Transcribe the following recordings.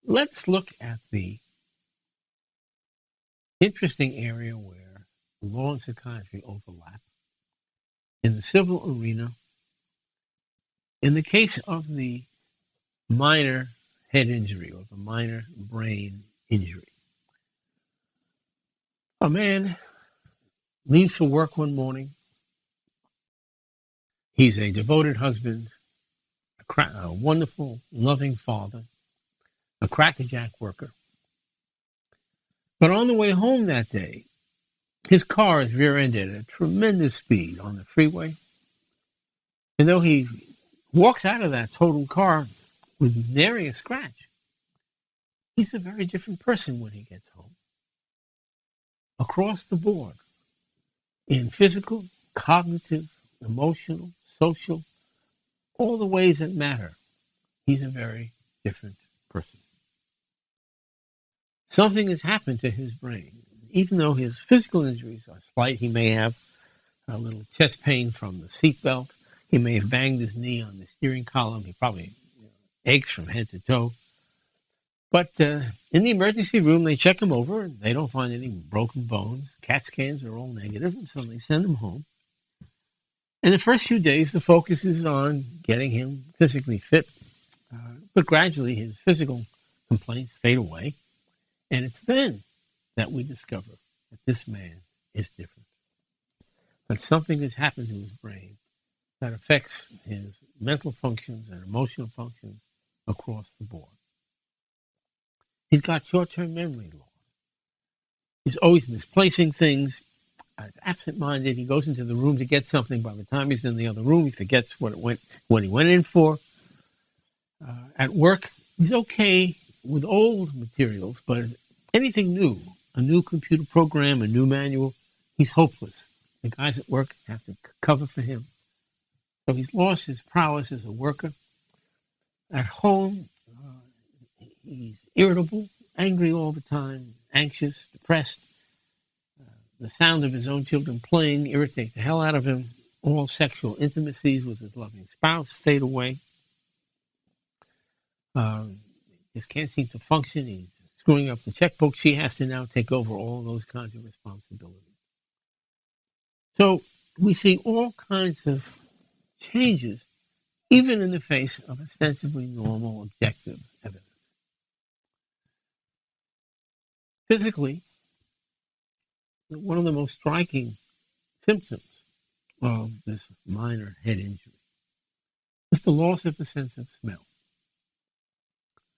let's look at the interesting area where law and psychiatry overlap in the civil arena. In the case of the minor head injury or the minor brain injury, a man leaves for work one morning. He's a devoted husband, a wonderful, loving father, a crackerjack worker. But on the way home that day, his car is rear-ended at a tremendous speed on the freeway. And though he walks out of that totaled car with nary a scratch, he's a very different person when he gets home. Across the board, in physical, cognitive, emotional, social, all the ways that matter, he's a very different person. Something has happened to his brain. Even though his physical injuries are slight, he may have a little chest pain from the seatbelt. He may have banged his knee on the steering column. He probably aches from head to toe. But in the emergency room, they check him over, and they don't find any broken bones. CAT scans are all negative, and so they send him home. And the first few days, the focus is on getting him physically fit. But gradually, his physical complaints fade away. And it's then that we discover that this man is different. That something has happened to his brain that affects his mental functions and emotional functions across the board. He's got short-term memory loss. He's always misplacing things. He's absent-minded. He goes into the room to get something. By the time he's in the other room, he forgets what he went in for. At work, he's okay with old materials, but anything new, a new computer program, a new manual, he's hopeless. The guys at work have to cover for him. So he's lost his prowess as a worker. At home, he's irritable, angry all the time, anxious, depressed. The sound of his own children playing irritates the hell out of him. All sexual intimacies with his loving spouse fade away. Just can't seem to function. He's screwing up the checkbook. She has to now take over all those kinds of responsibilities. So we see all kinds of changes, even in the face of ostensibly normal, objective evidence. Physically, one of the most striking symptoms of this minor head injury is the loss of the sense of smell.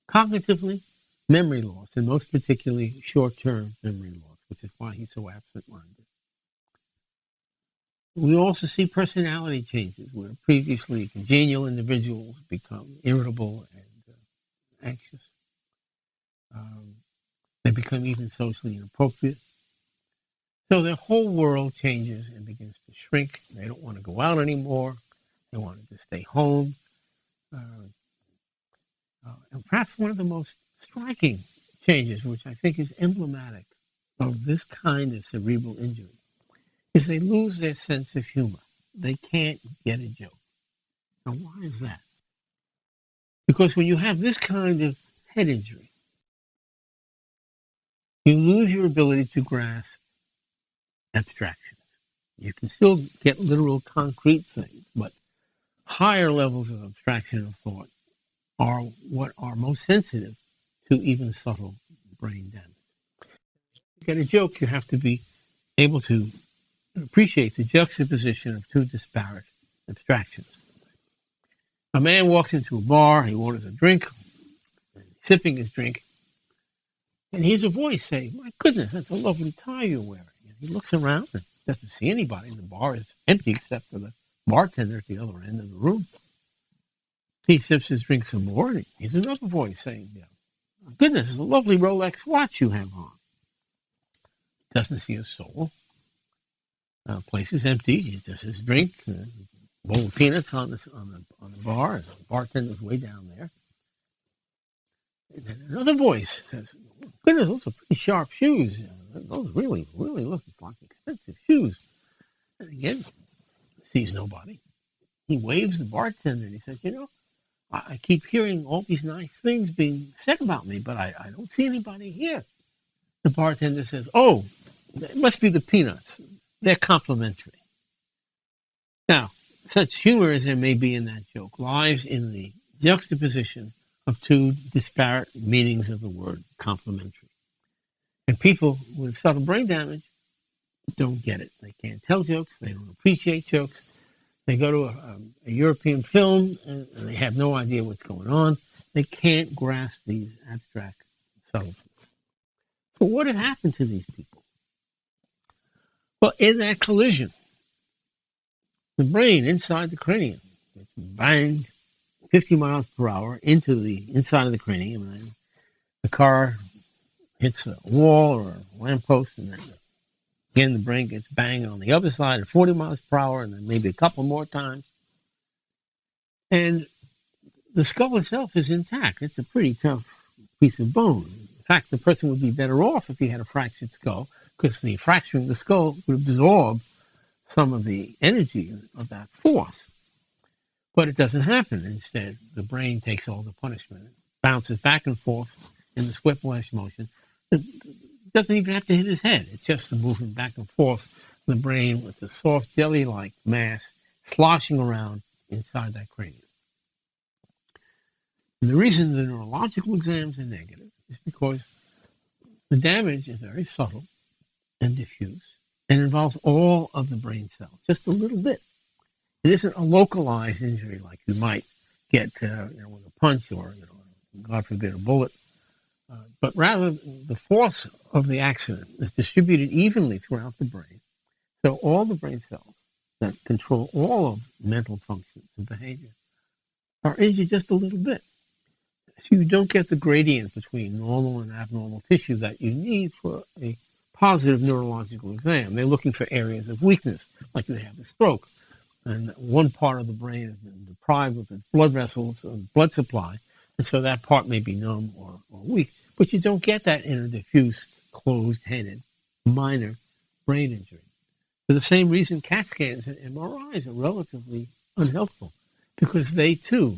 Cognitively, memory loss, and most particularly short-term memory loss, which is why he's so absent-minded. We also see personality changes where previously congenial individuals become irritable and anxious. They become even socially inappropriate. So their whole world changes and begins to shrink. They don't want to go out anymore. They want to stay home. And perhaps one of the most striking changes, which I think is emblematic of this kind of cerebral injury, is they lose their sense of humor. They can't get a joke. Now, why is that? Because when you have this kind of head injury, you lose your ability to grasp abstractions. You can still get literal, concrete things, but higher levels of abstraction of thought are what are most sensitive to even subtle brain damage. To get a joke, you have to be able to appreciate the juxtaposition of two disparate abstractions. A man walks into a bar, he orders a drink, sipping his drink, and hears a voice say, "My goodness, that's a lovely tie you're wearing." And he looks around and doesn't see anybody. The bar is empty except for the bartender at the other end of the room. He sips his drink some more, and he hears another voice saying, "My goodness, it's a lovely Rolex watch you have on." Doesn't see a soul. Place is empty. He does his drink, bowl of peanuts on the bar. The bartender's way down there. And then another voice says, "Goodness, those are pretty sharp shoes. Those really, really look like expensive shoes." And again, sees nobody. He waves the bartender and he says, I keep hearing all these nice things being said about me, but I don't see anybody here. The bartender says, oh, it must be the peanuts. They're complimentary. Now, such humor as there may be in that joke lies in the juxtaposition of two disparate meanings of the word complimentary. And people with subtle brain damage don't get it. They can't tell jokes. They don't appreciate jokes. They go to a European film and they have no idea what's going on. They can't grasp these abstract subtleties. So what had happened to these people? Well, in that collision, the brain inside the cranium gets banged 50 miles per hour into the inside of the cranium, and then the car hits a wall or a lamppost, and then again the brain gets banged on the other side at 40 miles per hour, and then maybe a couple more times. And the skull itself is intact. It's a pretty tough piece of bone. In fact, the person would be better off if he had a fractured skull, because the fracturing of the skull would absorb some of the energy of that force. But it doesn't happen. Instead, the brain takes all the punishment. It bounces back and forth in this whiplash motion. It doesn't even have to hit his head. It's just the movement back and forth. The brain with a soft jelly-like mass sloshing around inside that cranium. And the reason the neurological exams are negative is because the damage is very subtle and diffuse and involves all of the brain cells, just a little bit. It isn't a localized injury like you might get with a punch or, God forbid, a bullet. But rather, the force of the accident is distributed evenly throughout the brain. So all the brain cells that control all of mental functions and behavior are injured just a little bit. So you don't get the gradient between normal and abnormal tissue that you need for a positive neurological exam. They're looking for areas of weakness, like they have a stroke, and one part of the brain has been deprived of its blood vessels and blood supply, and so that part may be numb or weak. But you don't get that in a diffuse, closed-headed, minor brain injury. For the same reason, CAT scans and MRIs are relatively unhelpful, because they, too,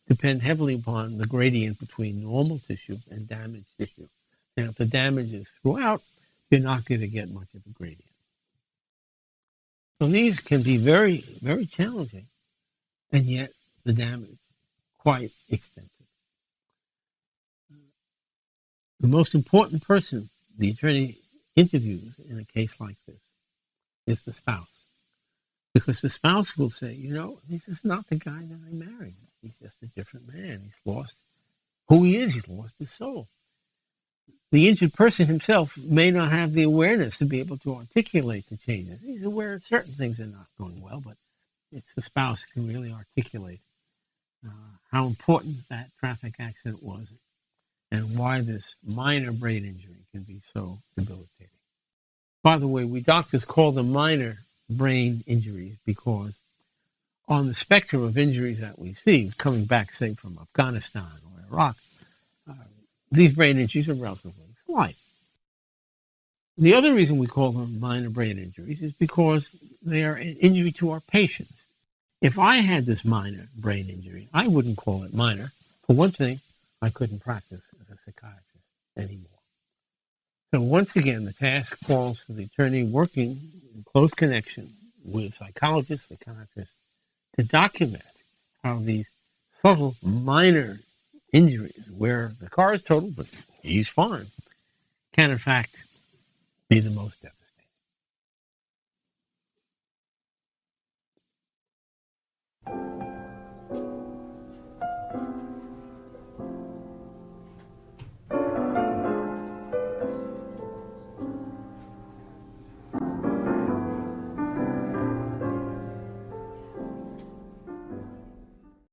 depend heavily upon the gradient between normal tissue and damaged tissue. And if the damage is throughout, you're not going to get much of a gradient. So these can be very, very challenging, and yet the damage quite extensive. The most important person the attorney interviews in a case like this is the spouse. Because the spouse will say, this is not the guy that I married. He's just a different man. He's lost who he is. He's lost his soul. The injured person himself may not have the awareness to be able to articulate the changes. He's aware of certain things that are not going well, but it's the spouse who can really articulate how important that traffic accident was and why this minor brain injury can be so debilitating. By the way, we doctors call them minor brain injuries because on the spectrum of injuries that we see, coming back, say, from Afghanistan or Iraq, these brain injuries are relatively slight. The other reason we call them minor brain injuries is because they are an injury to our patients. If I had this minor brain injury, I wouldn't call it minor. For one thing, I couldn't practice as a psychiatrist anymore. So once again, the task falls for the attorney working in close connection with psychologists, psychiatrists, to document how these subtle minor injuries, where the car is totaled, but he's fine, can in fact be the most devastating.